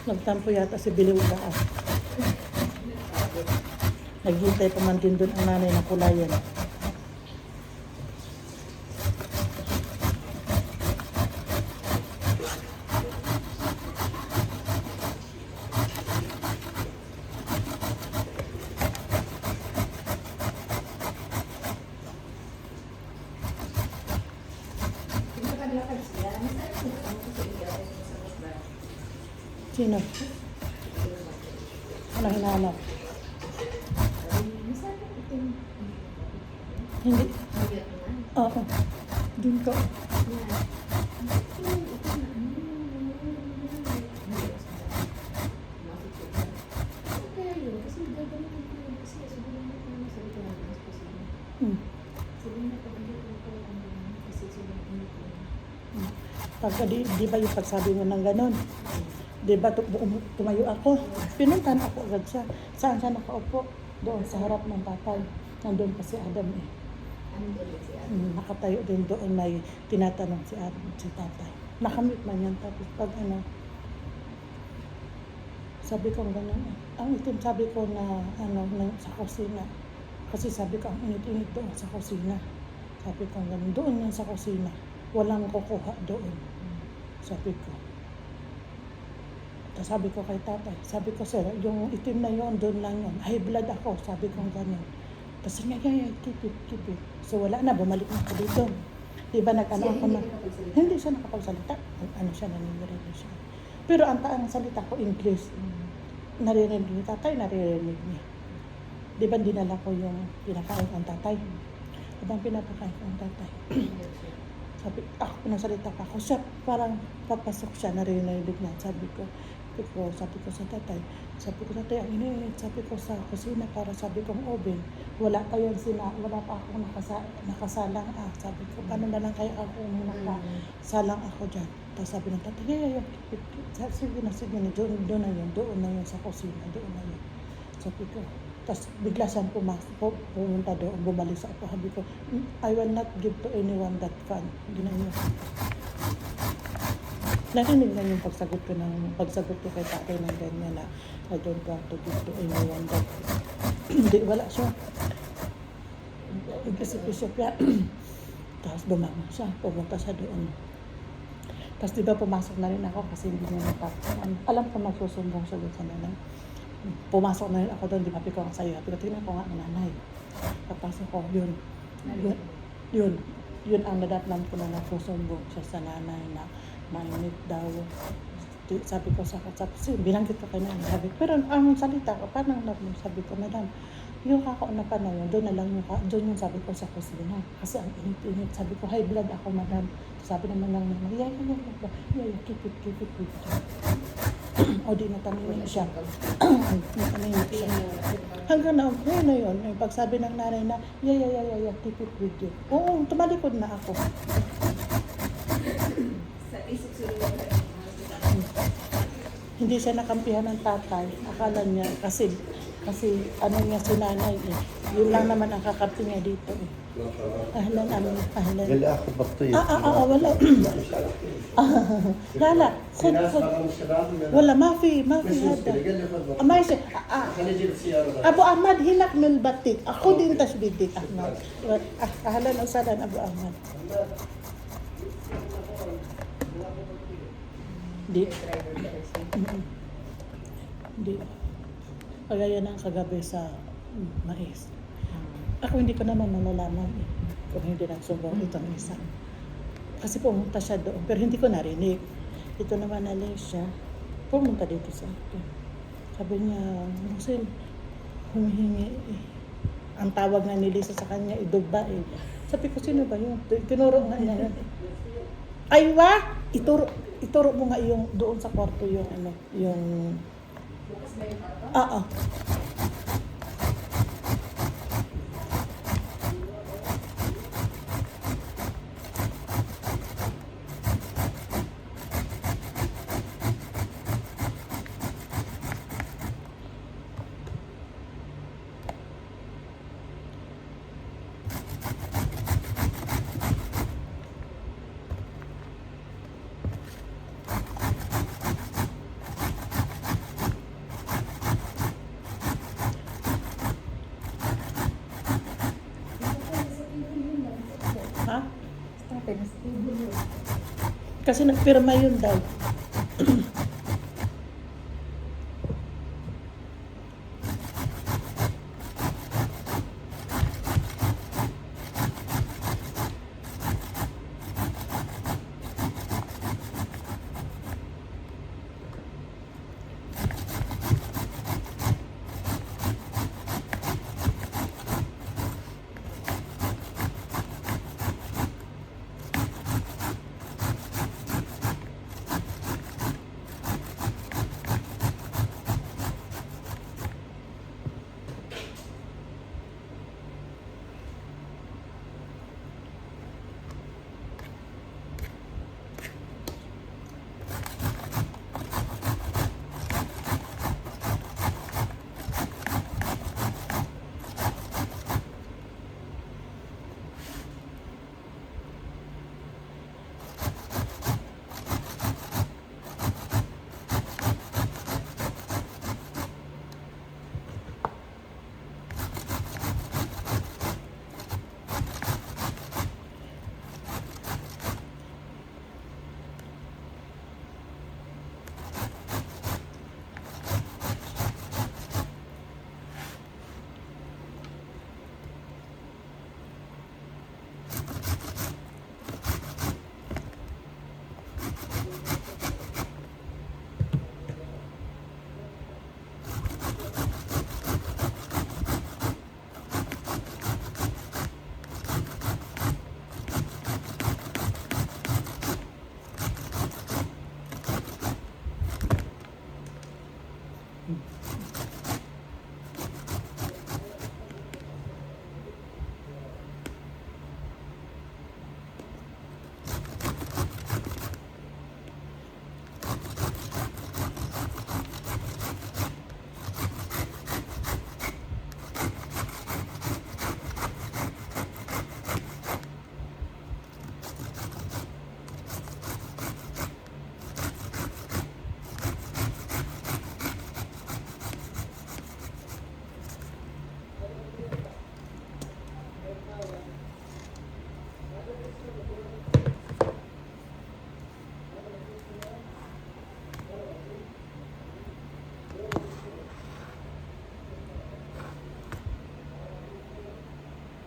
Nagtampo yata si Biliwgaan. Naghintay pa man din doon ang nanay na kulayan. Sino? Ano hinahanap? Hindi. Oo. Doon ka. Pagka di ba yung pagsabi mo ng ganon? Di ba tumayo ako? Pinuntan ako agad siya. Saan siya nakaupo? Doon sa harap ng tatay. Nandun pa si Adam eh. Nakatayo din doon na tinatanong si Adam, si tatay. Nakamit man yan. Tapos pag sabi ko gano'n eh. Ang itim sabi ko na sa kusina. Kasi sabi ko ang init-init doon sa kusina. Sabi ko gano'n, doon yan sa kusina. Walang kukuha doon. Sabi ko. Tapos sabi ko kay tatay, sabi ko sir, yung itim na yon doon lang yun. High blood ako, sabi ko gano'n. Tapos niya, keep it. So wala na, bumalik na ako dito. Diba nag-ano ako na, hindi siya nakapagsalita. Ano siya, naninirin siya. Pero ang salita ko, English. Naririnig ni tatay, naririnig niya. Diba dinala ko yung pinakain ang tatay. Habang pinapakain ko ang tatay. Sabi, ako pinasalita pa ako. Siya, parang papasok siya, naririnig na. Sabi ko sa tatay, ang iniinit, sabi ko sa kusina para sabi kong oven, wala pa akong nakasalang sabi ko, paano na lang kaya ako nakasalang ako dyan. Tapos sabi ng tatay, sige na, doon na yun sa kusina, doon na yun. Sabi ko, tapos bigla siyang pumunta doon, bumalik sa ako, sabi ko, I will not give to anyone that can. Hindi na yun. Narinig na yung pagsagot ko kay tatay ng ganyan na I don't want to give to anyone that hindi, wala siya. Igisip-isip yan. Tapos bumangon siya, pumunta siya doon. Tapos diba pumasok na rin ako kasi hindi niya napapakain. Alam ko magsusumbong siya doon sa nanay. Pumasok na rin ako doon, di ba ko ang sayo. Pero tingnan ko nga ang nanay. Papasok ko, yun ang nadatnan ko na nagsusumbong siya sa nanay na mainit daw. Sabi ko binanggit ko kay nanay. Sabi ko, pero ang salita ko, parang sabi ko, madam, yung kakauna pa na yun, doon yung sabi ko sa kusina. Kasi ang init-init. Sabi ko, high blood ako, madam. Sabi naman lang naman, keep it. O di nataningin siya. Nataningin siya. Hanggang na yun, yung pagsabi ng nanay na, keep it with you. Oo, tumalikod na ako. Hindi siya nakampihan ng tatay. Akala niya, kasi ano niya si nanay eh. Yun lang naman ang kakampi niya dito eh. Ahlan. Gali ako bakto yun. Wala. Lala, khud. Wala, mafi hada. Amay siya. Abu Ahmad, hinak nul batik. Ako din tas bidik, Ahmad. Ahlan ang salan, Abu Ahmad. Di. Kagaya ng kagabi sa mais. Ako hindi ko naman malalaman eh, kung hindi nagsumbong itong isa. Kasi pumunta siya doon, pero hindi ko narinig. Ito naman na siya, pumunta dito sa akin. Sabi niya, Musil, humihingi eh. Ang tawag nga ni Lisa sa kanya, idugba eh. Sabi ko, sino ba yun? Tinuro nga niya. Aywa! Ituro mo nga yung doon sa kwarto yung Kasi nagpirma yun daw.